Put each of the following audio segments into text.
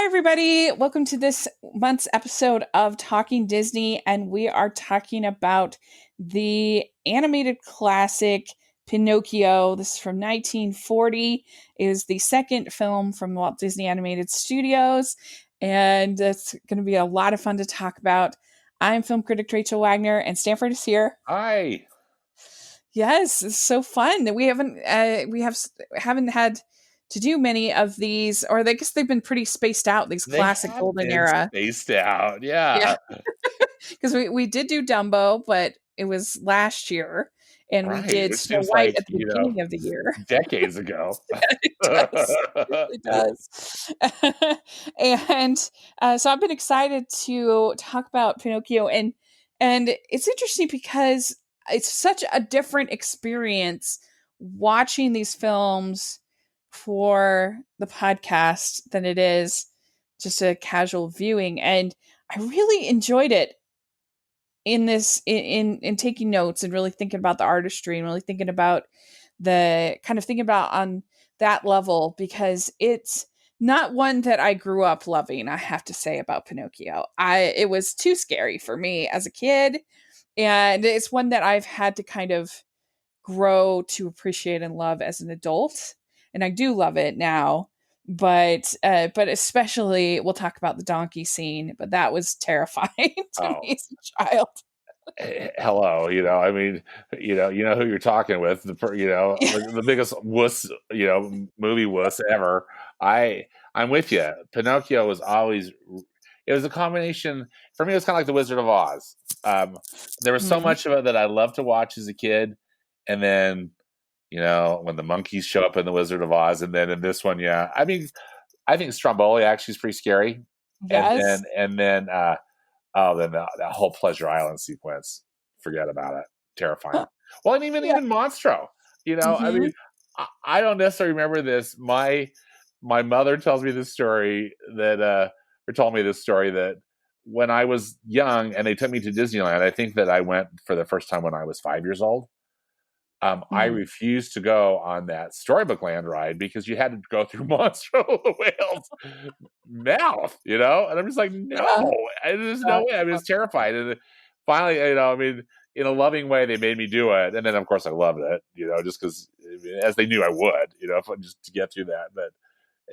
Hi, everybody. Welcome to this month's episode of Talking Disney. And we are talking about the animated classic Pinocchio. This is from 1940. It is the second film from Walt Disney Animated Studios. And it's going to be a lot of fun to talk about. I'm film critic Rachel Wagner, and Stanford is here. Hi. Yes, it's so fun. We haven't had to do many of these, or I guess they've been pretty spaced out. These They classic have golden been era, spaced out. yeah. Yeah. Because we did do Dumbo, but it was last year, and we Right. did Which Snow seems White like, at the beginning of the year. decades ago. It does. It really does. And so I've been excited to talk about Pinocchio, and it's interesting because it's such a different experience watching these films for the podcast than it is just a casual viewing. And I really enjoyed it in this in taking notes and really thinking about the artistry and really thinking about the kind of thinking about on that level, because it's not one that I grew up loving. I have to say about Pinocchio, it was too scary for me as a kid, and it's one that I've had to kind of grow to appreciate and love as an adult, and I do love it now. But especially, we'll talk about the donkey scene, but that was terrifying to Oh, me as a child. hello. You know who you're talking with. The biggest wuss, movie wuss ever. I'm with you. Pinocchio was always. It was a combination for me. It was kind of like the Wizard of Oz. There was so Mhm. much of it that I loved to watch as a kid, and then when the monkeys show up in the Wizard of Oz, and then in this one, yeah. I mean, I think Stromboli actually is pretty scary, and Yes. then then that whole Pleasure Island sequence, forget about it, terrifying. Well, and even Yeah. even Monstro, I Mhm. mean, I don't necessarily remember this. My mother tells me this story or told me this story that when I was young and they took me to Disneyland, I think that I went for the first time when I was 5 years old. I Mm. refused to go on that Storybook Land ride because you had to go through Monstro the whale's mouth, and I'm just like, Yeah. no, there's no That's way. I mean, fun. it's terrified. And finally, I mean, in a loving way, they made me do it, and then of course I loved it, just because, as they knew I would, just to get through that. But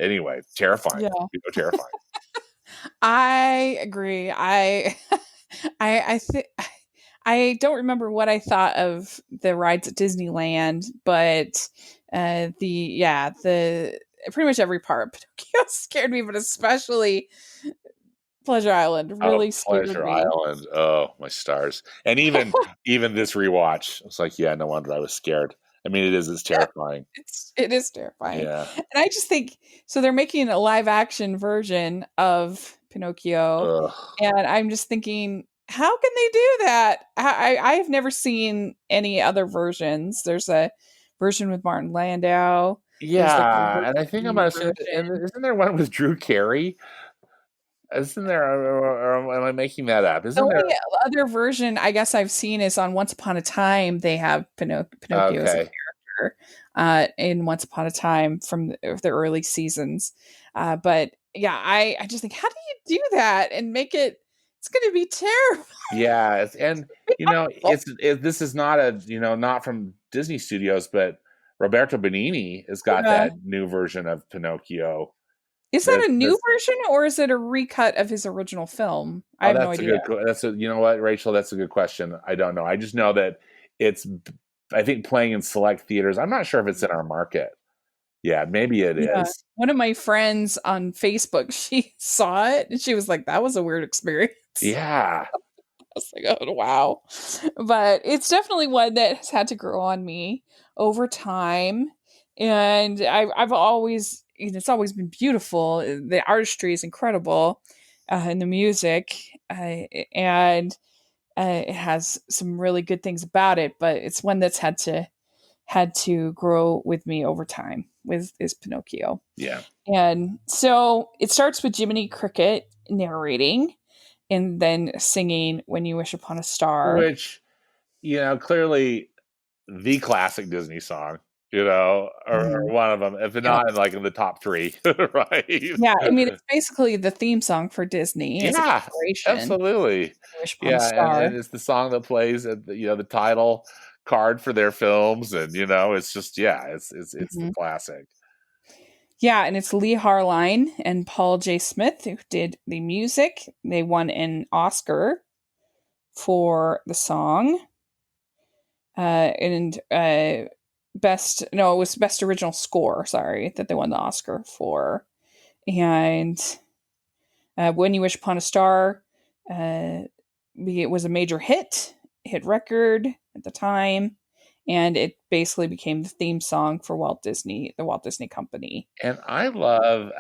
anyway, terrifying, Yeah. terrifying. I agree. I think I don't remember what I thought of the rides at Disneyland, but the pretty much every part of Pinocchio scared me, but especially Pleasure Island Oh, really scared Pleasure me. Island. Oh, my stars. And even this rewatch, it's like, yeah, no wonder I was scared. I mean, it's Yeah, terrifying. it is terrifying. Yeah. And I just think so they're making a live action version of Pinocchio, Ugh. and I'm just thinking, how can they do that? I've never seen any other versions. There's a version with Martin Landau. There's like the Yeah, and I think I'm Disney gonna say, version. isn't there one with Drew Carey? Isn't there, or am I making that up? The Isn't there? only other version I guess I've seen is on Once Upon a Time. They have Pinocchio as a Okay. character in Once Upon a Time from the early seasons. But yeah, I just think, how do you do that and make it? It's going to be terrible. Yeah, and Awful. this is not not from Disney Studios, but Roberto Benigni has got Yeah. that new version of Pinocchio. Is that That's, a new that's version or is it a recut of his original film? I Oh, have no that's a idea. good. That's a. You know what, Rachel? That's a good question. I don't know. I just know that it's. I think playing in select theaters. I'm not sure if it's in our market. Yeah, maybe it Yeah. is. One of my friends on Facebook, she saw it and she was like, that was a weird experience. Yeah, I was like, oh wow. But it's definitely one that has had to grow on me over time. And I've always, it's always been beautiful. The artistry is incredible, and the music, and it has some really good things about it. But it's one that's had to grow with me over time. With is Pinocchio, yeah. and so it starts with Jiminy Cricket narrating and then singing "When You Wish Upon a Star." Which clearly the classic Disney song. or Mhm. one of them, if Yep. not in, like, in the top 3, right? Yeah, I mean, it's basically the theme song for Disney as a Yeah, corporation. absolutely. You Wish Upon a Yeah, and Star. it's the song that plays at the title card for their films, and, it's just yeah, it's the Mhm. classic. Yeah, and it's Lee Harline and Paul J. Smith who did the music. They won an Oscar for the song. And best no, it was best original score, sorry, that they won the Oscar for. And When You Wish Upon a Star, uh, it was a major hit record at the time, and it basically became the theme song for the Walt Disney Company. And I love,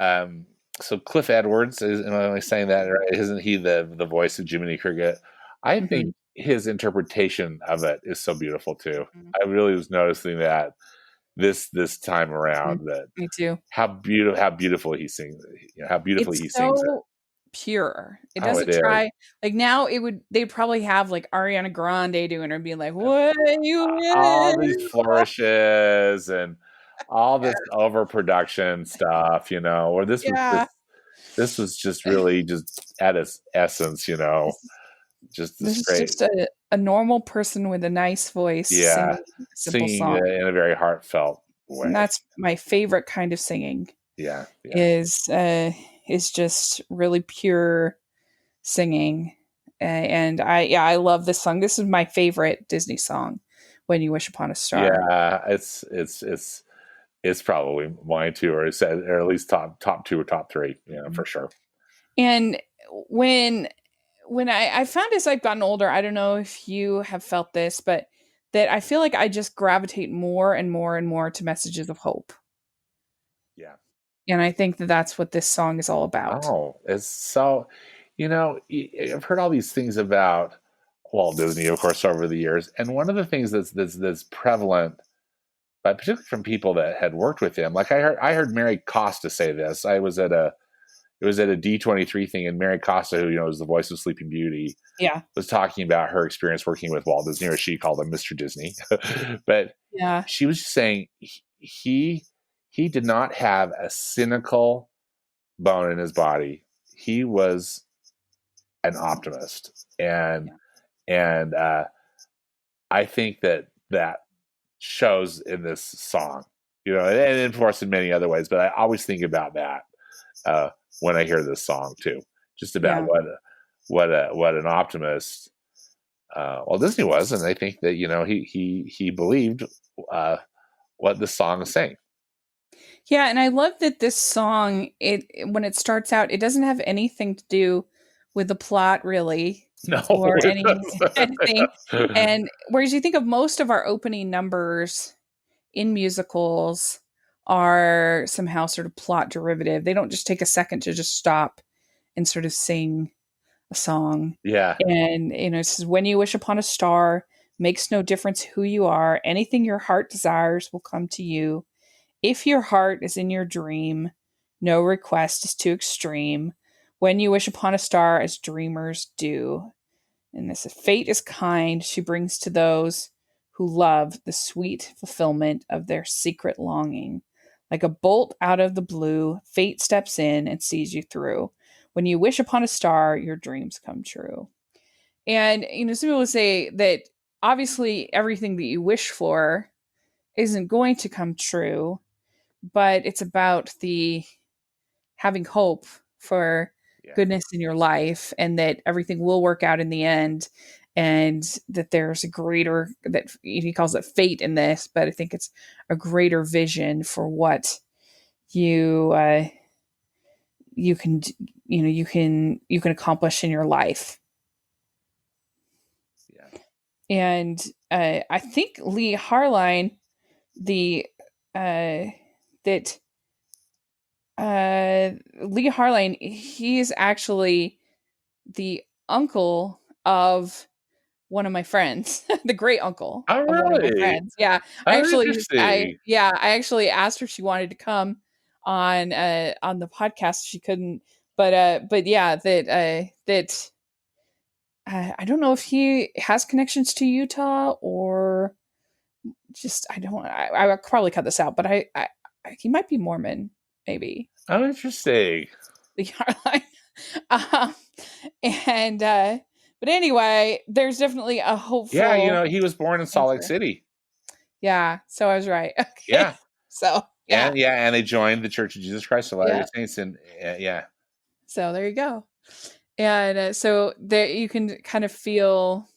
so Cliff Edwards am I saying that right? Isn't he the voice of Jiminy Cricket? I think Mhm. his interpretation of it is so beautiful too. Mhm. I really was noticing that this time Mhm. around, that Me too. how beautiful he sings, how beautifully It's he sings it. so pure. It Oh, it doesn't is. try like now they'd probably have like Ariana Grande doing her and be like, "What you All these wish for?" flourishes and all this overproduction stuff, or Yeah. this was just really just at its essence, This just the this is straight, just a normal person with a nice voice yeah, singing a simple singing song. in a very heartfelt And way. that's my favorite kind of singing Yeah, yeah, is is just really pure singing. And I love this song. This is my favorite Disney song, When You Wish Upon a Star. yeah. It's probably mine too, or at least top two or top three, Mhm. for sure. And when I found as I've gotten older, I don't know if you have felt this, but that I feel like I just gravitate more and more and more to messages of hope. Yeah. And I think that that's what this song is all about. Oh, it's so, I've heard all these things about Walt Disney, of course, over the years, and one of the things that's prevalent, but particularly from people that had worked with him, like I heard Mary Costa say this. I was at a It was at a D23 thing, and Mary Costa, who is the voice of Sleeping Beauty, Yeah. was talking about her experience working with Walt Disney, or she called him Mr. Disney, but Yeah. she was just saying he did not have a cynical bone in his body. He was an optimist, Yeah. and I think that shows in this song, and of course in many other ways. But I always think about that uh, when I hear this song too, just about Yeah. what an optimist Walt Disney was, and I think that he believed uh, what this song is saying. Yeah, and I love that this song when it starts out, it doesn't have anything to do with the plot really No, or it anything. doesn't. And whereas you think of most of our opening numbers in musicals are somehow sort of plot derivative. They don't just take a second to just stop and sort of sing a song. Yeah, And it says when you wish upon a star, makes no difference who you are, anything your heart desires will come to you. If your heart is in your dream, no request is too extreme. When you wish upon a star, as dreamers do. And this fate is kind, she brings to those who love the sweet fulfillment of their secret longing. Like a bolt out of the blue, fate steps in and sees you through. When you wish upon a star, your dreams come true. And, some people say that obviously everything that you wish for isn't going to come true, but it's about the having hope for yeah, goodness in your life and that everything will work out in the end and that there's a greater that he calls it fate in this, but I think it's a greater vision for what you you can you can accomplish in your life. yeah. And I think Lee Harline, the uh that Lee Harline, he's actually the uncle of one of my friends, the great uncle Oh, of one of my really? friends. Yeah, Oh, interesting. I actually asked her if she wanted to come on the podcast. She couldn't, but yeah, that I don't know if he has connections to Utah or just I don't. I will probably cut this out, but he might be Mormon, maybe. Oh, interesting. The Caroline. Um, and but anyway, there's definitely a Yeah, you hopeful know, he was born in Salt Lake answer. City. Yeah, so I was right. Okay, Yeah. so yeah, And they joined the Church of Jesus Christ of Latter-day yeah. Saints, and yeah. So there you go. And so there you can kind of feel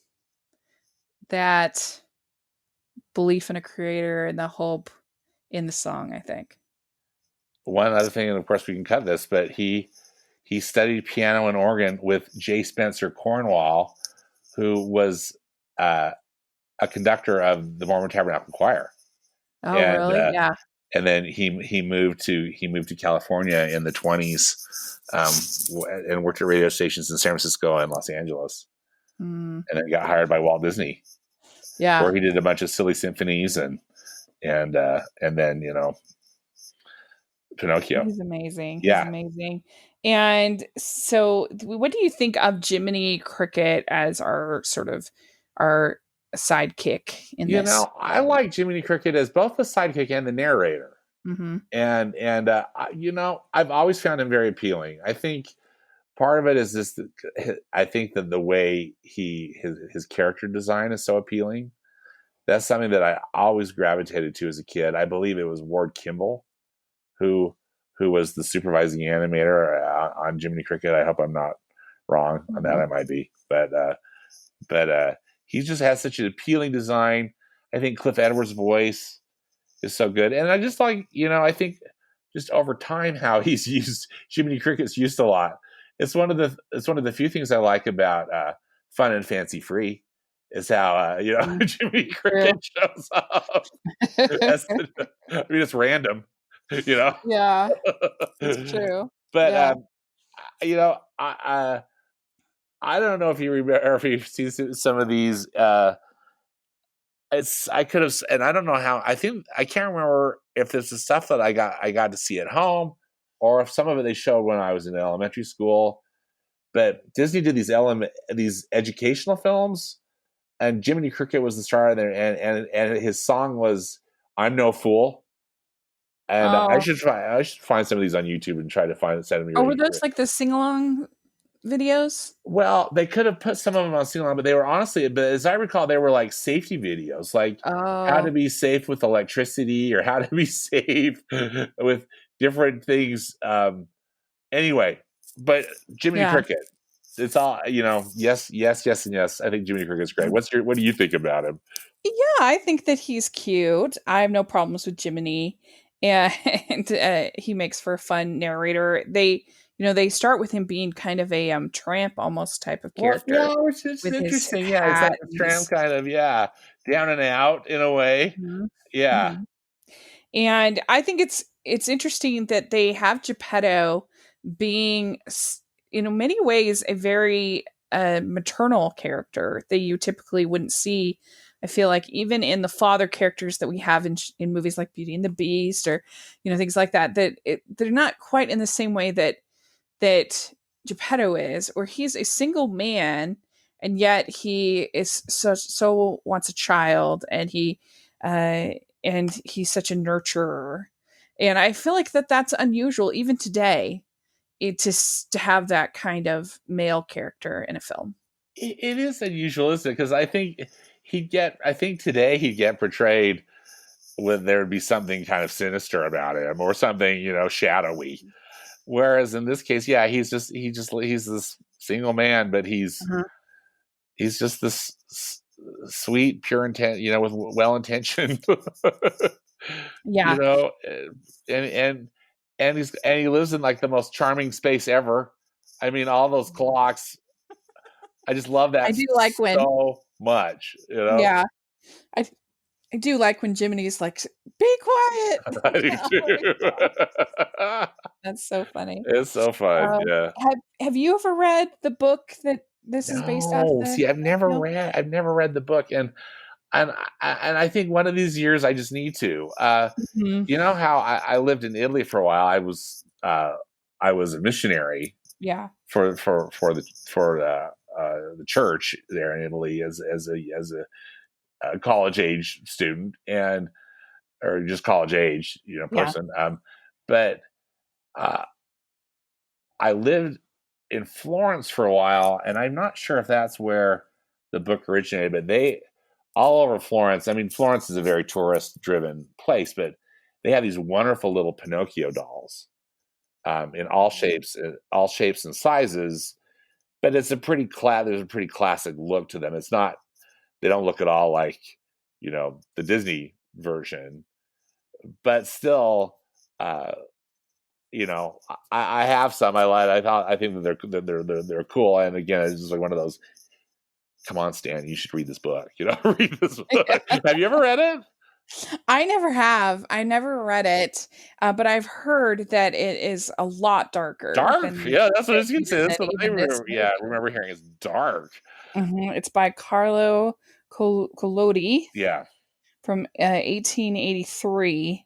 that belief in a creator and the hope in the song, I think. One other thing, and of course we can cut this, but he studied piano and organ with J. Spencer Cornwall, who was uh, a conductor of the Mormon Tabernacle Choir, Oh, and really? Yeah. then he moved to California in the 20s, and worked at radio stations in San Francisco and Los Angeles, Mm, and then got hired by Walt Disney, yeah. where he did a bunch of silly symphonies and then Pinocchio. He's amazing. He's Yeah, amazing. And so what do you think of Jiminy Cricket as our sort of our sidekick in you this? know, I like Jiminy Cricket as both the sidekick and the narrator. Mhm. And you know, I've always found him very appealing. I think part of it is this. I think that the way his character design is so appealing. That's something that I always gravitated to as a kid. I believe it was Ward Kimball who was the supervising animator on Jiminy Cricket. I hope I'm not wrong on that. I Mhm. might be, but he just has such an appealing design. I think Cliff Edwards' voice is so good, and I just like, you know, I think just over time how he's used Jiminy Cricket's used a lot. It's one of the few things I like about Fun and Fancy Free is how you know, Mm, Jiminy true. Cricket shows up. That's I mean, it's random, you know. Yeah, it's true. But Yeah. you know, I don't know if you remember, or if you've seen some of these. It's I could have, and I don't know how. I think I can't remember if this is stuff that I got to see at home, or if some of it they showed when I was in elementary school. But Disney did these educational films, and Jiminy Cricket was the star there, and his song was "I'm No Fool." And Oh. I should find some of these on YouTube and try to send them Oh, your were way. those like the sing-along videos? Well, they could have put some of them on sing along, but they were honestly, but as I recall, they were like safety videos, like how to Oh, be safe with electricity or how to be safe with different things. Anyway, but Jiminy yeah. Cricket, it's all, you know. Yes, yes, yes, and yes. I think Jiminy Cricket's great. What do you think about him? Yeah, I think that he's cute. I have no problems with Jiminy, and he makes for a fun narrator. They start with him being kind of a tramp almost type of Well, character yeah, which is with his interesting. Yeah, he's like hat a and tramp his. kind of, yeah, down and out in a way. Mhm, Yeah. mhm. And I think it's interesting that they have Geppetto being, in many ways, a very maternal character that you typically wouldn't see. I feel like even in the father characters that we have in movies like Beauty and the Beast or things like that, they're not quite in the same way that Geppetto is, or he's a single man, and yet he is so wants a child, uh, and he's such a nurturer, and I feel like that's unusual even today. To have that kind of male character in a film. It is unusual, isn't it? Because I think today he'd get portrayed when there would be something kind of sinister about him or something, you know, shadowy. Whereas in this case, yeah, he's this single man, but Uh-huh. he's just this sweet, pure intent, you know, with well intentioned, you Yeah, know, and and and he lives in like the most charming space ever. I mean, all those clocks. I just love I that do like when. so much, you know. Yeah, I I do like when Jiminy's like, "Be quiet." I do too. That's so funny. It's so fun, yeah. Have you ever read the book that this is based off No, the? see, No? I've never read the book, and I think one of these years I just need to. Mhm. You know how I lived in Italy for a while. I was a missionary Yeah. for the church there in Italy as a a college age student, and or just college age, Yeah. person. But uh, I lived in Florence for a while, and I'm not sure if that's where the book originated, but they all over Florence. I mean, Florence is a very tourist driven place, but they have these wonderful little Pinocchio dolls, in all shapes and sizes. But it's a pretty there's a pretty classic look to them. It's not they don't look at all like the Disney version, but still. Uh, I have some. I think that they're cool. And again, it's just like one of those. Come on, Stan, you should read this book. Read this book. Have you ever read it? I never have. I never read it, but I've heard that it is a lot darker Dark. than Yeah, that's what I was gonna say. That's what I even this remember. Yeah, I movie. remember hearing it's dark. It's by Carlo Collodi Yeah, from 1883,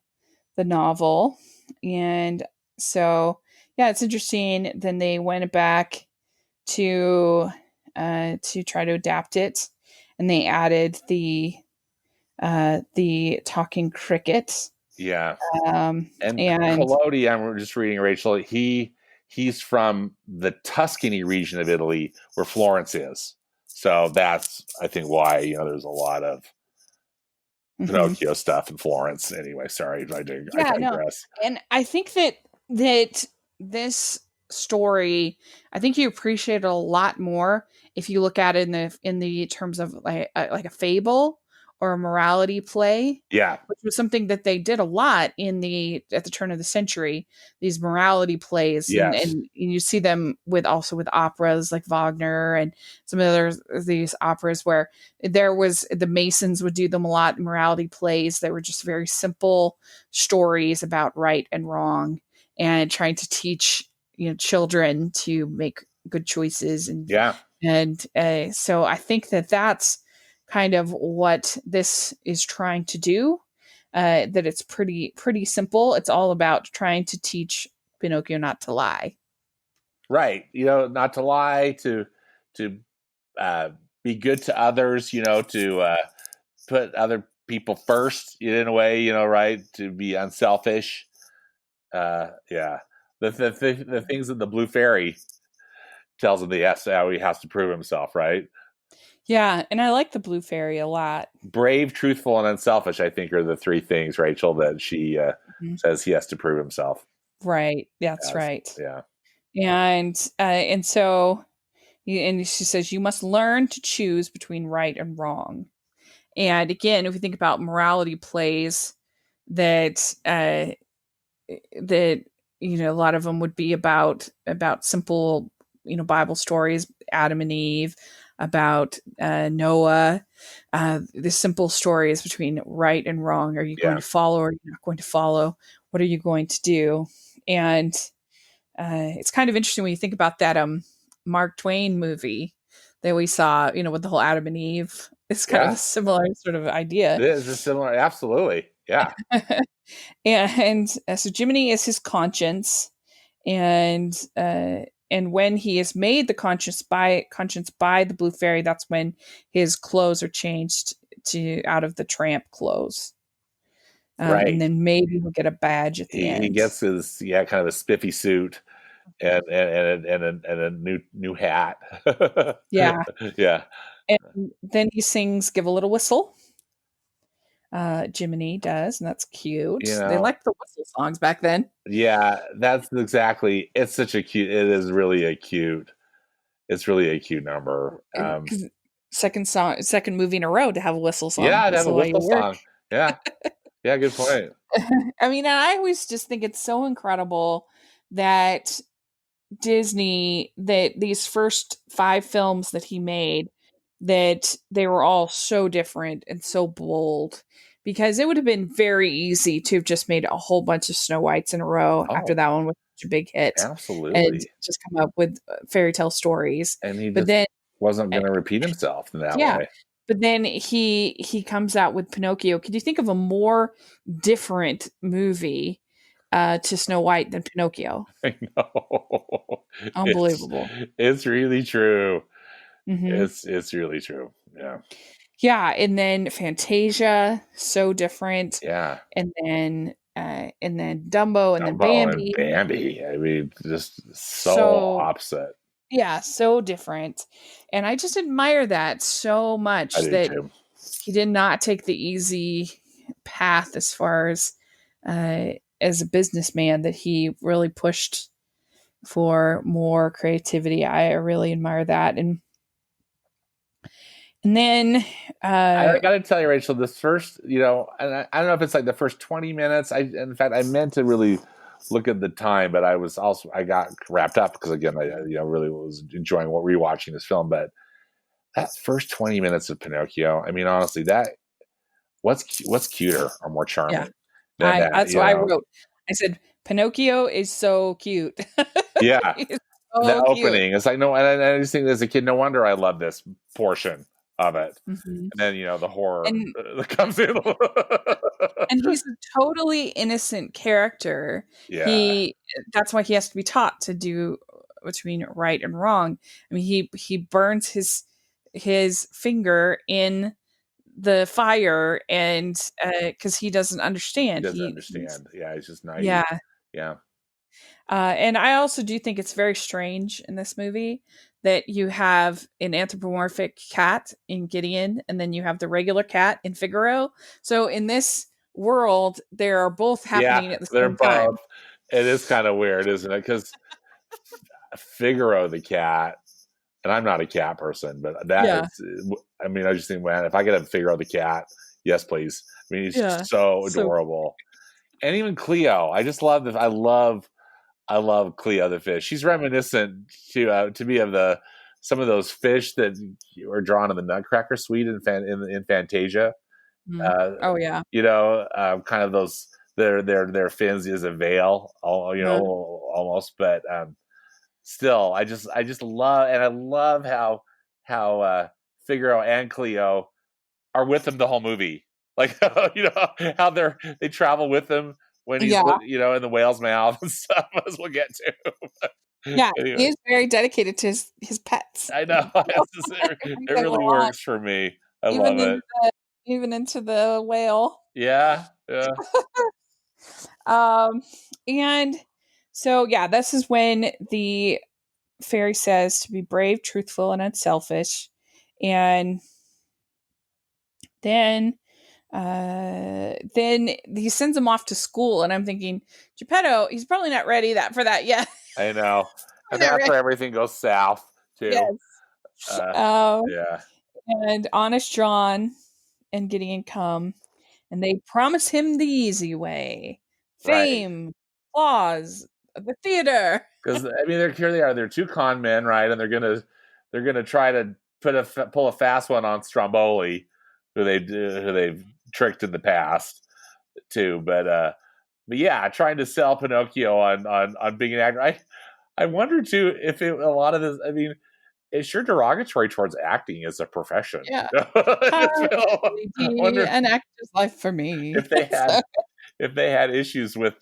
the novel. And so, yeah, it's interesting. Then they went back to try to adapt it, and they added the talking cricket. yeah. And And Collodi, I'm just reading Rachel. He's from the Tuscany region of Italy, where Florence is. So that's I think why there's a lot of mhm. Pinocchio stuff in Florence. Anyway, sorry, I Yeah, no, digress. and I think that this story, I think you appreciate it a lot more if you look at it in the terms of like a fable or a morality play, Yeah, which was something that they did a lot at the turn of the century. These morality plays, and yes, and you see them with operas like Wagner and some other these operas where the Masons would do them a lot. Morality plays that were just very simple stories about right and wrong, and trying to teach children to make good choices. yeah. And so I think that that's kind of what this is trying to do. That it's pretty simple. It's all about trying to teach Pinocchio not to lie. Right. Not to lie, to uh, be good to others. To put other people first in a way. Right. To be unselfish. Yeah. The things that the Blue Fairy tells him that how he has to prove himself. Right. Yeah, and I like the Blue Fairy a lot. Brave, truthful, and unselfish. I think are the three things, Rachel, that she Mhm. says he has to prove himself Right, that's as. right. Yeah. And so and she says you must learn to choose between right and wrong. And again, if we think about morality plays, that that a lot of them would be about simple Bible stories, Adam and Eve, about Noah, the simple stories between right and wrong. Are you going Yeah. to follow, or are you not going to follow? What are you going to do? And it's kind of interesting when you think about that Mark Twain movie that we saw, with the whole Adam and Eve. It's kind of a Yeah. similar sort of idea. It is a similar. Absolutely. Yeah. And so Jiminy is his conscience, and when he is made the conscience by the Blue Fairy, that's when his clothes are changed to out of the tramp clothes, and Right. then maybe he'll get a badge at the He end. gets his kind of a spiffy suit and a new hat. Yeah, Yeah. and then he sings "Give a Little Whistle." Jiminy does, and that's You cute. They know, liked the whistle songs back then. yeah, that's exactly. It's such a cute. It is really a cute. It's really a cute number. 'Cause second movie in a row to have a whistle song. Yeah, to have a Whistle while you whistle work. song. Yeah, yeah, good point. I mean, I always just think it's so incredible that Disney, that these first 5 films that he made, that they were all so different and so bold, because it would have been very easy to have just made a whole bunch of Snow Whites in a row after Oh, that one was such a big hit, and absolutely. just come up with fairy tale stories. And he But just then wasn't eh, going to repeat himself in that yeah, way. but then he comes out with Pinocchio. Could you think of a more different movie to Snow White than Pinocchio? I know. It's Unbelievable. it's really true. Mhm. It's really true. Yeah. Yeah, and then Fantasia, so different, Yeah. and then Dumbo, and then Dumbo and Bambi, Bambi. I mean, just so so opposite. yeah, so different, and I just admire that so I much do that too. he did not take the easy path as a businessman, that he really pushed for more creativity. I really admire that, and then I uh got to tell you, Rachel, this first, and I don't know if it's like the first 20 minutes. In fact, I meant to really look at the time, but I got wrapped up because, again, I, really was enjoying rewatching this film. But that first 20 minutes of Pinocchio, I mean, honestly, what's cuter or more yeah, charming than I that, that's what I wrote. I said Pinocchio is so cute. Yeah. He's The so cute. opening, it's like, no, and I just think as a kid, no wonder I love this portion of it. Mhm. And then, the horror And that comes in. he's a totally innocent character. Yeah, That's why he has to be taught to do between right and wrong. I mean, he burns his finger in the fire, and because he doesn't he understand. doesn't He's understand. Yeah, he's just naive. yeah. Yeah. And I also do think it's very strange in this movie that you have an anthropomorphic cat in Gideon, and then you have the regular cat in Figaro. So in this world, they are both Yeah, happening at the they're same time. both. It is kind of weird, isn't it? Because Figaro the cat, and I'm not a cat person, but that Yeah, is, I mean, I just think, man, if I could have Figaro the cat, yes, please. I mean, he's yeah. just so So adorable. And even Cleo, I just love I love Cleo the fish. She's reminiscent to me of the some of those fish that were drawn in the Nutcracker Suite in Fantasia. mm. Uh, Oh yeah. kind of those their fins is a veil, Uh, almost. But still, I just love, and I love how Figaro and Cleo are with him the whole movie. Like, how they travel with him when he's yeah. in the whale's mouth and stuff, as we'll get to. Yeah. He Anyway, is very dedicated to his pets. I know. It They go really on, works for me. I love even it. in even into the whale. Yeah, yeah, Um, and so yeah, this is when the fairy says to be brave, truthful, and unselfish. And then then he sends him off to school, and I'm thinking, Geppetto, he's probably not ready that for that yet. I know. And Probably not that's ready. where everything goes south too. Yes. Uh, Um, yeah, and Honest John and Gideon come, and they promise him the easy way, right. fame, applause, the theater. Because I mean, here they are. They're two con men, right? And they're gonna try to pull a fast one on Stromboli, who they've tricked in the past too. But yeah, trying to sell Pinocchio on being an actor. I wonder too if a lot of this. I mean, it's sure derogatory towards acting as a profession. Yeah. In this film. I Be wonder an actor's life for me. if they So, had if they had issues with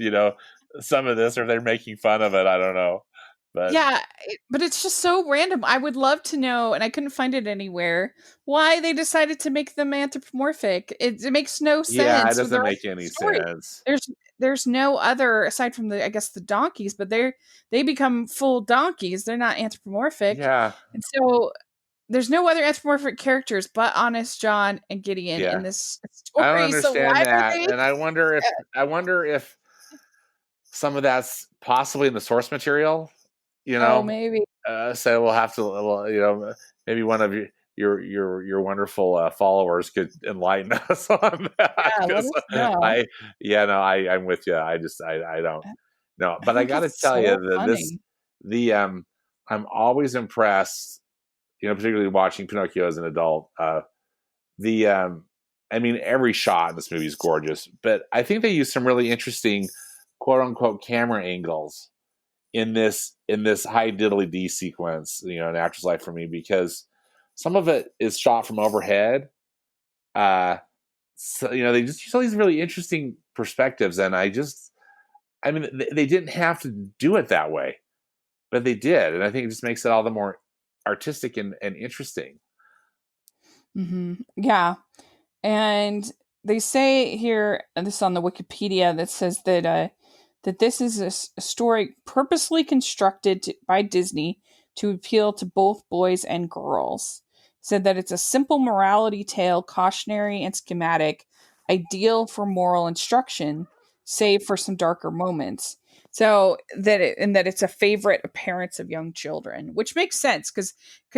some of this, or if they're making fun of it. I don't know, but yeah, but it's just so random. I would love to know, and I couldn't find it anywhere, why they decided to make them anthropomorphic. It makes no yeah, it sense with the doesn't rest make of the any story. sense. There's there's no other aside from the I guess the donkeys, but they become full donkeys. They're not anthropomorphic, Yeah, and so there's no other anthropomorphic characters but Honest John and Gideon in yeah. this I don't story. So understand why are that, they? and I wonder if some of that's possibly in the source material. You Oh, know, maybe. so we'll have to, well, maybe one of your wonderful followers could enlighten us on that. Yeah, let Because us know. yeah, no, I'm with you. I don't know, I but I think got to it's tell you so that funny. the I'm always impressed. Particularly watching Pinocchio as an adult. The I mean, every shot in this movie is gorgeous, but I think they use some really interesting quote unquote camera angles in this high diddly d sequence, in Actor's Life for me, because some of it is shot from overhead. So they just use all these really interesting perspectives, and I mean, they didn't have to do it that way, but they did, and I think it just makes it all the more artistic and interesting. Yeah. And they say here, and this is on the Wikipedia, that says that that this is a story purposely constructed by Disney to appeal to both boys and girls. Said that it's a simple morality tale, cautionary and schematic, ideal for moral instruction, save for some darker moments. So that it's a favorite of parents of young children, which makes sense because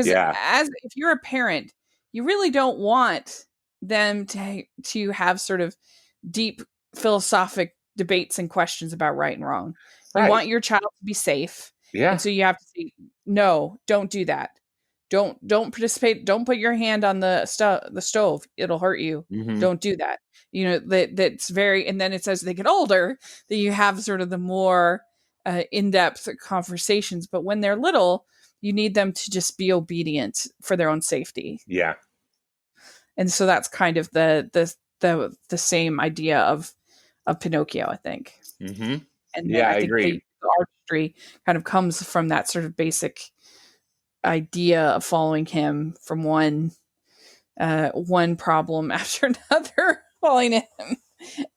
Yeah. as if you're a parent, you really don't want them to have sort of deep philosophic debates and questions about right and wrong. You Right. want your child to be safe, and Yeah. so you have to say, no, don't do that. Don't participate. Don't put your hand on the stove. It'll hurt you. Hmm. Don't do that. That's very. And then it's as they get older that you have sort of the more in-depth conversations. But when they're little, you need them to just be obedient for their own safety. Yeah. And so that's kind of the same idea of Pinocchio, I think. Hmm. And then Yeah, I I think agree. the artistry kind of comes from that sort of basic idea of following him from one problem after another, following him,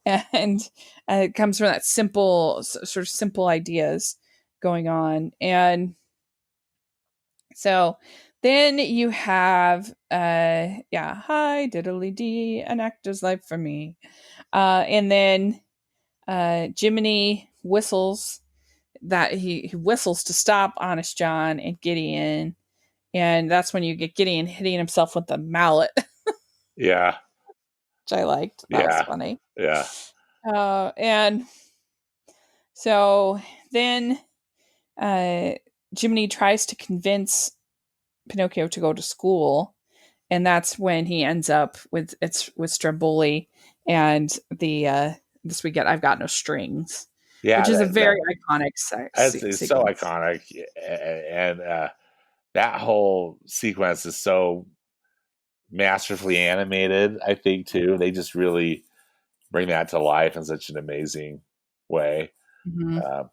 and it comes from that sort of simple ideas going on. And so then you have yeah, hi diddly dee, an actor's life for me. And then Jiminy whistles that he whistles to stop Honest John and Gideon. And that's when you get Gideon hitting himself with the mallet, Yeah. which I liked. That was Yeah. funny. Yeah. And so then uh, Jiminy tries to convince Pinocchio to go to school, and that's when he ends up with Stromboli and the this we get I've got no strings, Yeah. which is a That very iconic it's so sequence. iconic, and that whole sequence is so masterfully animated. I think too. They just really bring that to life in such an amazing way. Mhm. Um,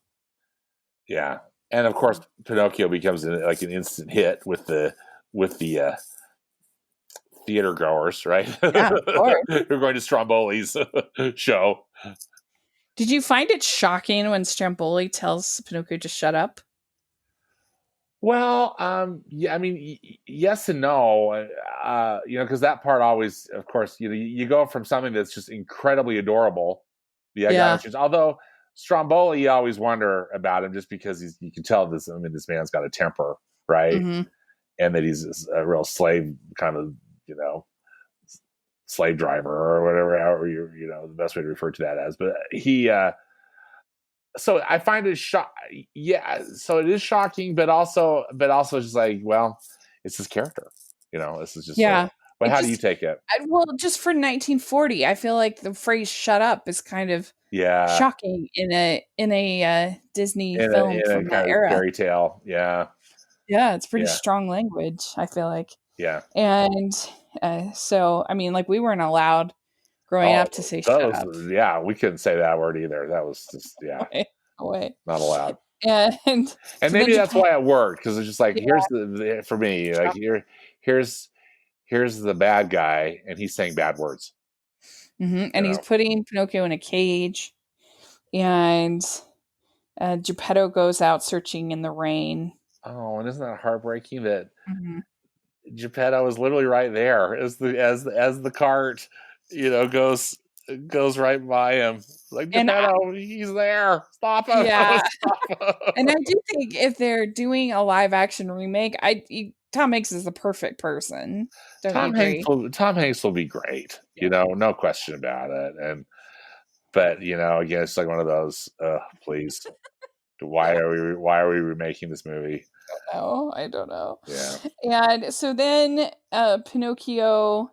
yeah, and of course, Pinocchio becomes like an instant hit with the theater goers, right? Yeah, of course. Who are going to Stromboli's show. Did you find it shocking when Stromboli tells Pinocchio to shut up? Well, yeah, I mean, yes and no, because that part always, of course, you go from something that's just incredibly adorable, the I got no Yeah. shoes. Although Stromboli, you always wonder about him just because you can tell this. I mean, this man's got a temper, right? Hmm. And that he's a real slave kind of, you know, slave driver or whatever, however the best way to refer to that as. But so I find it yeah, so it is shocking, but also just like, well, it's his character. This is just Yeah. but It how do you just take it? well, just for 1940, I feel like the phrase "shut up" is kind of Yeah, shocking in a Disney in a film in a from that kind of era. fairy tale. Yeah, Yeah, it's pretty yeah, strong language, I feel like. yeah. And so, I mean, like we weren't allowed growing Oh, up to say "shut those, up." yeah, we couldn't say that word either. That was just, yeah, Away, away. not allowed. And And so then maybe that's Japan, why it worked, because it's just like, yeah, here's for me, like, here's here's the bad guy, and he's saying bad words. and You he's know. putting Pinocchio in a cage, and Geppetto goes out searching in the rain. Oh, and isn't that heartbreaking that Mhm. Geppetto is literally right there as the cart, goes right by him. Like, And Geppetto, he's there. Stop him! yeah, Stop and I him! do think if they're doing a live action remake, Tom Hanks is the perfect person. Don't you agree? Tom Hanks will be great. Yeah. No question about it. But again, it's like one of those. Please, why are we remaking this movie? No, I don't know. Yeah, And so then Pinocchio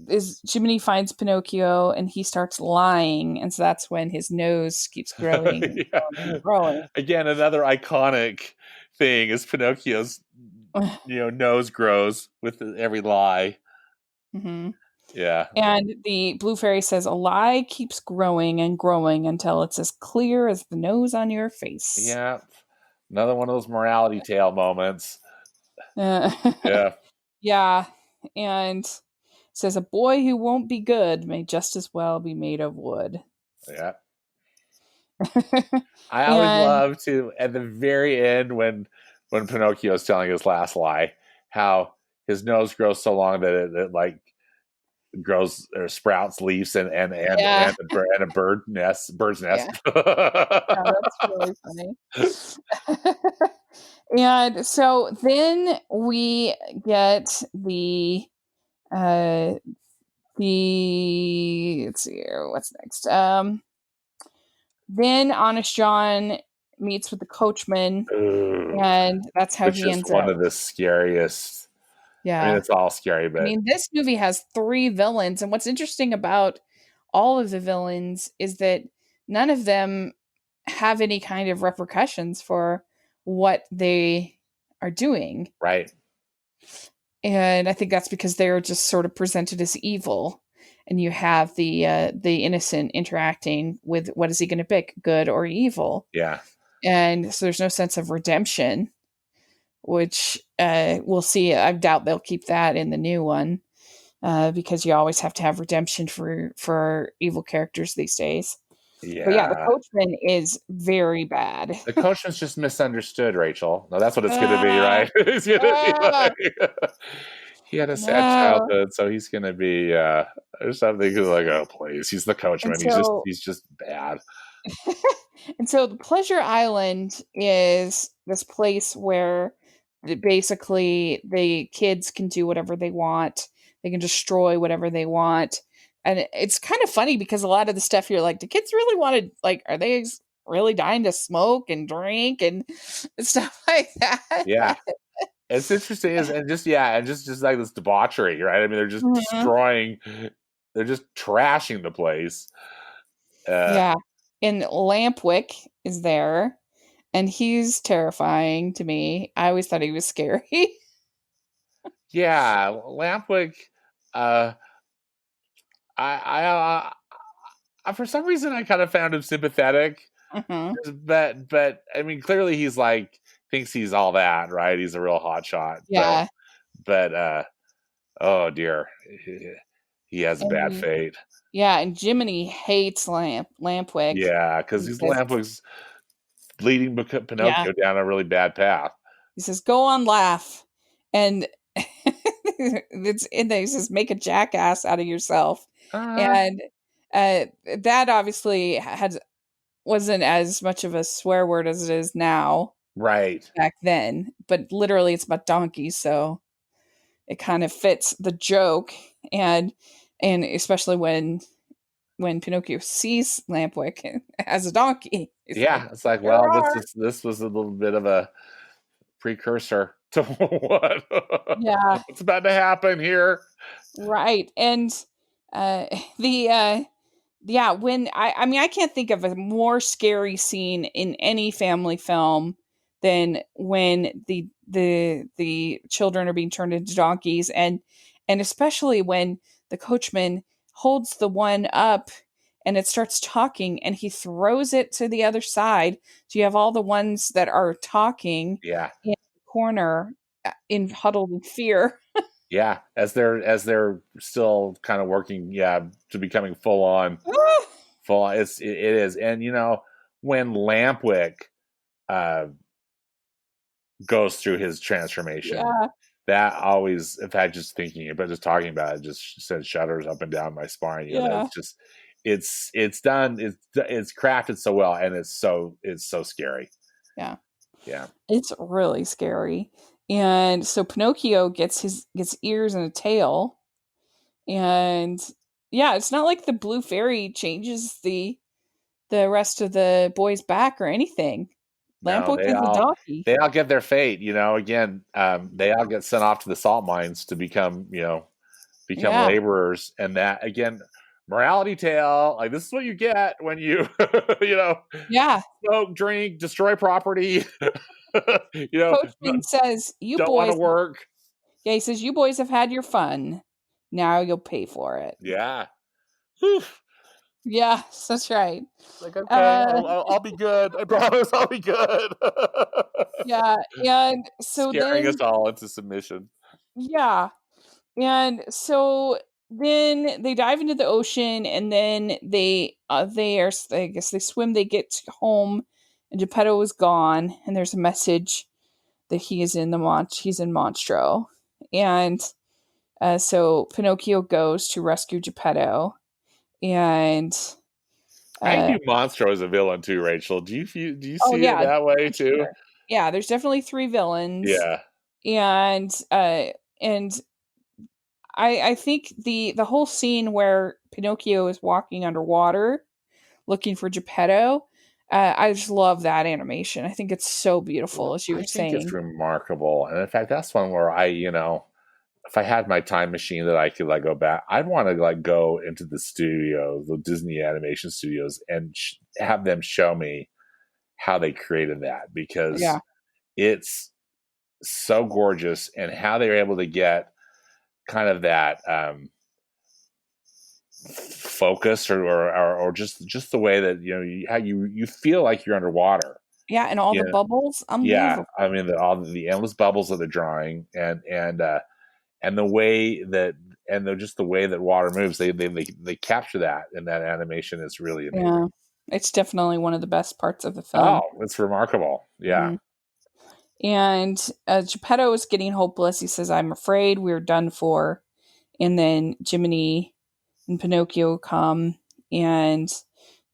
is Jiminy finds Pinocchio and he starts lying, and so that's when his nose keeps growing and yeah. growing and growing. Again, another iconic thing is Pinocchio's nose grows with every lie. Hmm. Yeah, And the blue fairy says a lie keeps growing and growing until it's as clear as the nose on your face. yeah. Another one of those morality tale moments. Uh, Yeah, yeah. and says, "A boy who won't be good may just as well be made of wood." Yeah. I always And love to at the very end when Pinocchio is telling his last lie, how his nose grows so long that it like grows or sprouts leaves yeah, and a bird's yeah, nest. yeah, that's really funny. And so then we get uh the let's see here, what's next? Then Honest John meets with the coachman, Ooh, and that's how which he is ends one up. of the scariest. I mean, Yeah. it's all scary, I but mean, this movie has 3 villains, and what's interesting about all of the villains is that none of them have any kind of repercussions for what they are doing. right, And I think that's because they're just sort of presented as evil. And you have the innocent interacting with what is he going to pick, good or evil? yeah, And so there's no sense of redemption, which we'll see. I doubt they'll keep that in the new one because you always have to have redemption for evil characters these days. But yeah, the yeah. coachman is very bad. The coachman's just misunderstood, Rachel. No, that's what it's going to be, Ah, right? It's going to be ah, like he had a sad no. childhood, so he's going to be or something like, oh please, he's the And coachman. so He's just bad. and so the Pleasure Island is this place where basically the kids can do whatever they want. They can destroy whatever they want. And it's kind of funny because a lot of the stuff you're like, do kids really want to like are they really dying to smoke and drink and stuff like that? Yeah, it's interesting, is and just yeah, and just like this debauchery, right? I mean, they're just Mhm. destroying, they're just trashing the place. Uh, Yeah. And Lampwick is there and he's terrifying to me. I always thought he was scary. yeah, Lampwick. Uh, for some reason I kind of found him sympathetic. Mhm. But I mean, clearly he's like thinks he's all that, right? He's a real hot shot, Yeah. but oh dear, he has a bad And fate. yeah, and Jiminy hates Lampwick. Yeah, because He these says Lampwick's leading yeah, Pinocchio down a really bad path. he says, "Go on, laugh," and it's in there. He says, "Make a jackass out of yourself," Uh, and that obviously had wasn't as much of a swear word as it is now right. back then, but literally it's about donkeys, so it kind of fits the joke, and especially when Pinocchio sees Lampwick as a donkey, he's like, Yeah, it's like, "There well, are." this was a little bit of a precursor to what Yeah, what's about to happen here. right. And uh the yeah, when I mean I can't think of a more scary scene in any family film than when the children are being turned into donkeys, and especially when the coachman holds the one up and it starts talking and he throws it to the other side. So you have all the ones that are talking Yeah, in the corner in huddled in fear. yeah, as they're still kind of working, yeah, to becoming full on. It is, and when Lampwick uh, goes through his transformation, Yeah, that always, in fact, just thinking about, just talking about it, just sends shudders up and down my spine. That yeah, it's just, it's done, it's crafted so well, and it's so scary. yeah. Yeah, It's really scary. And so Pinocchio gets ears and a tail. And yeah, it's not like the blue fairy changes the rest of the boy's back or anything. no, Lampwick is a donkey. they all get their fate. Again, they all get sent off to the salt mines to become Yeah. laborers, and that again, morality tale, like this is what you get when you you know Yeah. smoke, drink, destroy property. Coachman says, "You Don't want to boys," work. yeah, he says, "You boys have had your fun. Now you'll pay for it." Yeah. Whew. Yeah, that's right. Like, okay, Uh I'll be good. I promise I'll be good. yeah, and so Scaring then us all into submission. yeah. And so then they dive into the ocean, and then they are, I guess they swim. They get home, and Geppetto is gone. And there's a message that he's in Monstro, and so Pinocchio goes to rescue Geppetto, and I uh, view Monstro as a villain too, Rachel. Do you oh see it yeah, that way for too? sure. Yeah, there's definitely three villains, Yeah. and and I think the whole scene where Pinocchio is walking underwater looking for Geppetto, I just love that animation. I think it's so beautiful, as you I were think it's saying. remarkable. And in fact, that's one where if I had my time machine that I could like go back, I'd want to like go into the studios, the Disney animation studios, and have them show me how they created that because Yeah, it's so gorgeous and how they were able to get kind of that focus or just the way that how you feel like you're underwater. yeah, and all the Yeah, bubbles, yeah. I unbelievable. mean, all the endless bubbles that they're drawing, and the way that just the way that water moves, they capture that, and that animation is really amazing. Yeah, it's definitely one of the best parts of the Oh, film. it's remarkable. Yeah, Mhm. And Geppetto is getting hopeless. He says, "I'm afraid we're done for." And then Jiminy and Pinocchio come, and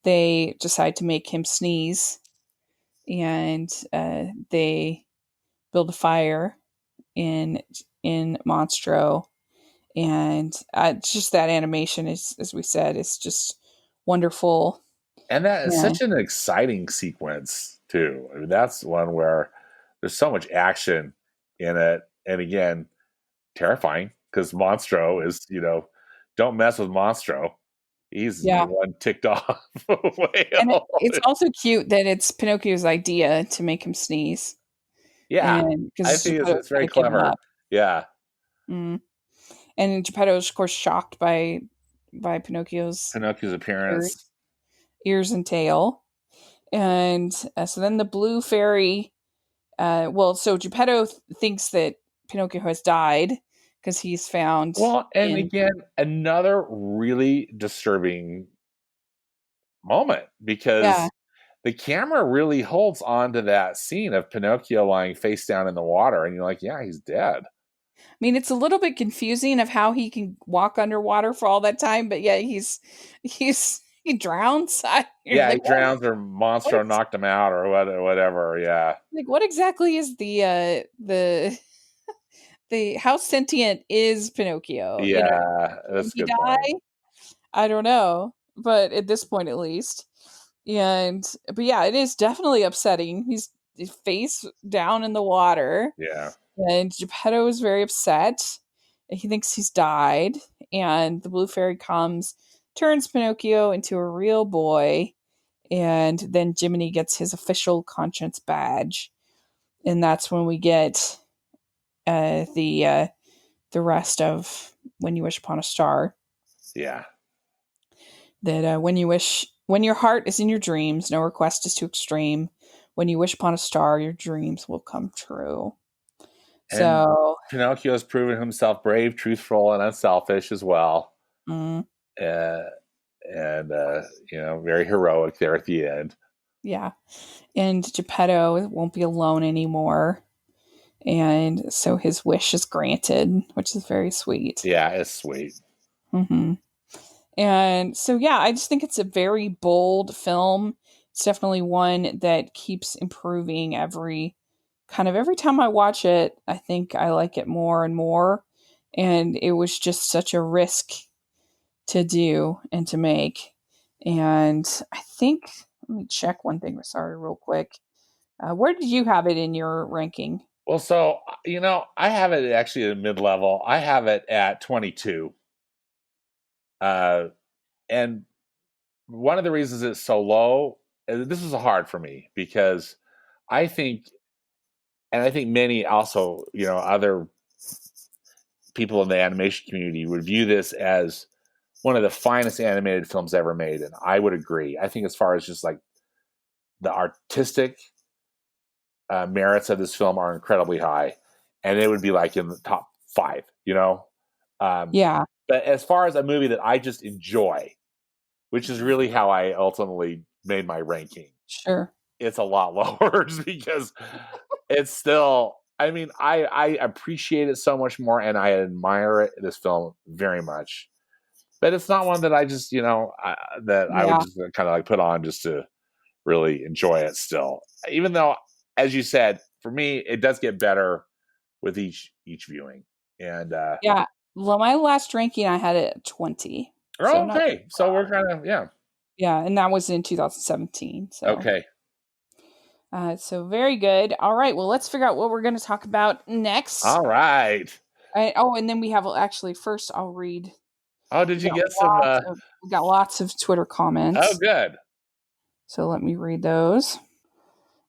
they decide to make him sneeze, and they build a fire in Monstro, and just that animation is, as we said, is just wonderful. and that is Yeah, such an exciting sequence too. I mean, that's one where there's so much action in it, and again, terrifying because Monstro is don't mess with Monstro. He's yeah, one ticked off and whale. it's also cute that it's Pinocchio's idea to make him sneeze, Yeah, and I because think Geppetto's it's very kind of given clever. up. Yeah, Mm. And Geppetto is, of course, shocked by Pinocchio's Pinocchio's ears, appearance. and tail. And so then the blue fairy, well, so Geppetto thinks that Pinocchio has died because he's found Well, and in, again, another really disturbing moment yeah. because the camera really holds on to that scene of Pinocchio lying face down in the water, and you're like, yeah, he's dead. I mean, it's a little bit confusing of how he can walk underwater for all that time, but yeah, he drowns. You're Yeah, he like, drowns or what Monstro is knocked him out or whatever. Yeah, what exactly is the how sentient is Pinocchio? yeah, Can that's a he good point. die? I don't know, but at this point, at least. And but yeah, it is definitely upsetting. He's face down in the water, Yeah, and Geppetto is very upset. He thinks he's died, and the blue fairy comes, turns Pinocchio into a real boy, and then Jiminy gets his official conscience badge, and that's when we get the rest of When You Wish Upon a Star. yeah. That when your heart is in your dreams, no request is too extreme. When you wish upon a star, your dreams will come true. And So, Pinocchio has proven himself brave, truthful, and unselfish as well. mm, Uh, and very heroic there at the end. yeah. And Geppetto won't be alone anymore. And so his wish is granted, which is very sweet. Yeah, it's sweet. Hmm. And so, yeah, I just think it's a very bold film. It's definitely one that keeps improving every time I watch it. I think I like it more and more. And it was just such a risk to do and to make. And I think, let me check one thing. Sorry, real quick. Where did you have it in your ranking? Well, so I have it actually at mid level. I have it at 22. And one of the reasons it's so low, this is hard for me because I think, and I think many also, other people in the animation community would view this as one of the finest animated films ever made. And I would agree. I think as far as just like the artistic merits of this film are incredibly high. And it would be like in the top five, Yeah. But as far as a movie that I just enjoy, which is really how I ultimately made my ranking, Sure. it's a lot lower because it's still. I mean, I appreciate it so much more, and I admire it. This film very much, but it's not one that I just that I would Yeah. just kind of like put on just to really enjoy it. Still, even though, as you said, for me, it does get better with each viewing. And Yeah. Well, my last ranking, I had it at 20. So oh, not okay, so we're kind of yeah, and that was in 2017. So okay. so very good. All right. Well, let's figure out what we're going to talk about next. All right. Oh, and then we have actually first I'll read. Oh, did you get some? We got lots of Twitter Oh, comments. good. So let me read those.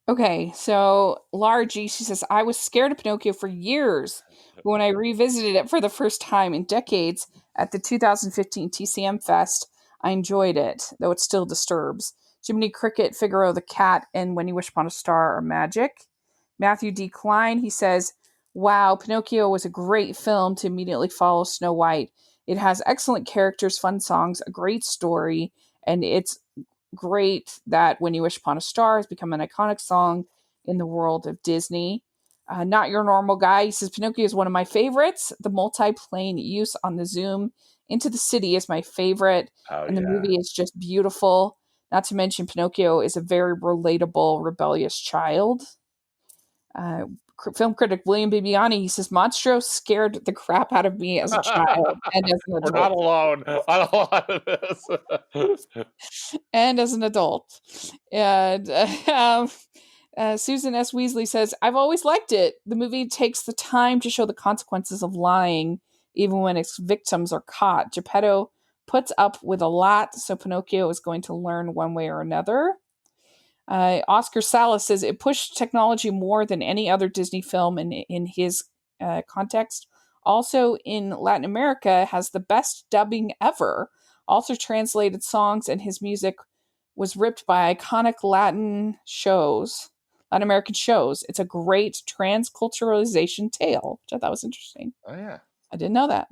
Okay, so Lara G, she says, I was scared of Pinocchio for years. But when I revisited it for the first time in decades at the 2015 TCM Fest, I enjoyed it, though it still disturbs. Jiminy Cricket, Figaro the Cat, and When You Wish Upon a Star are magic. Matthew D. Klein, he says, wow, Pinocchio was a great film to immediately follow Snow White. It has excellent characters, fun songs, a great story, and it's great that When You Wish Upon a Star has become an iconic song in the world of Disney. Not Your Normal Guy, he says Pinocchio is one of my favorites. The multi-plane use on the zoom into the city is my favorite, Oh and the yeah. movie is just beautiful. Not to mention, Pinocchio is a very relatable, rebellious child. Uh, Film critic William Bibiani, he says Monstro scared the crap out of me as a child and as an We're not adult. alone on a lot of this. And as an adult. And Susan S. Weasley says, I've always liked it. The movie takes the time to show the consequences of lying, even when its victims are caught. Geppetto puts up with a lot, so Pinocchio is going to learn one way or another. Oscar Salas says it pushed technology more than any other Disney film in his context. Also, in Latin America, has the best dubbing ever. Also, translated songs and his music was ripped by iconic Latin American shows. It's a great transculturalization tale, which I thought was interesting. Oh yeah. I didn't know that.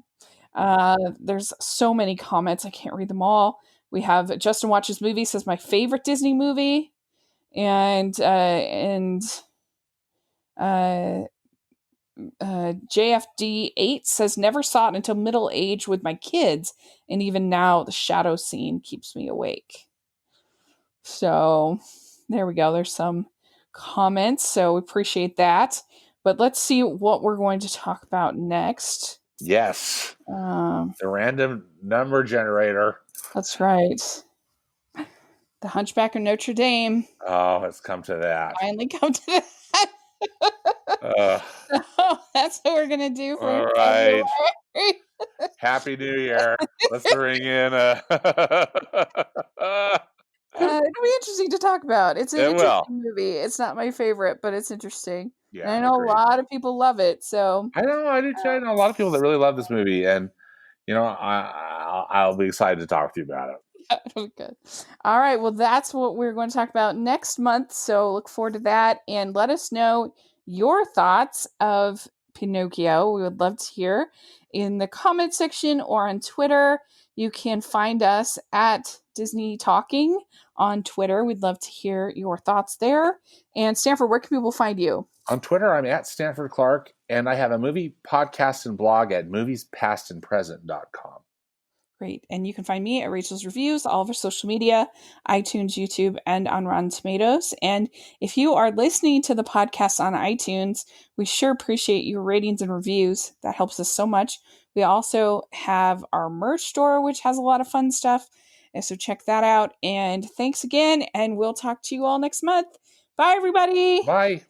There's so many comments. I can't read them all. We have Justin Watches Movie says my favorite Disney movie and uh, JFD8 says never saw it until middle age with my kids, and even now the shadow scene keeps me awake. So there we go. There's some comments, so we appreciate that. But let's see what we're going to talk about next. Yes. Um, The random number generator. that's right. The Hunchback of Notre Dame Oh, it's come to that. finally come to that. Uh, So that's what we're gonna do for all right. February. Happy New Year. Let's ring in. It'll be interesting to talk about. It's an It will. interesting movie. It's not my favorite, but it's interesting, and Yeah, I know a agreed. lot of people love it. So I know. I do too. I know a lot of people that really love this movie, and I'll be excited to talk with you about it. good. All right. Well, that's what we're going to talk about next month. So look forward to that, and let us know your thoughts of Pinocchio. We would love to hear in the comment section or on Twitter. You can find us at Disney Talking on Twitter. We'd love to hear your thoughts there. And Stanford, where can people find you? On Twitter, I'm at Stanford Clark, and I have a movie podcast and blog at moviespastandpresent.com. Great. And you can find me at Rachel's Reviews, all of our social media, iTunes, YouTube, and on Rotten Tomatoes. And if you are listening to the podcast on iTunes, we sure appreciate your ratings and reviews. That helps us so much. We also have our merch store, which has a lot of fun stuff. And so check that out. And thanks again. And we'll talk to you all next month. Bye, everybody. Bye.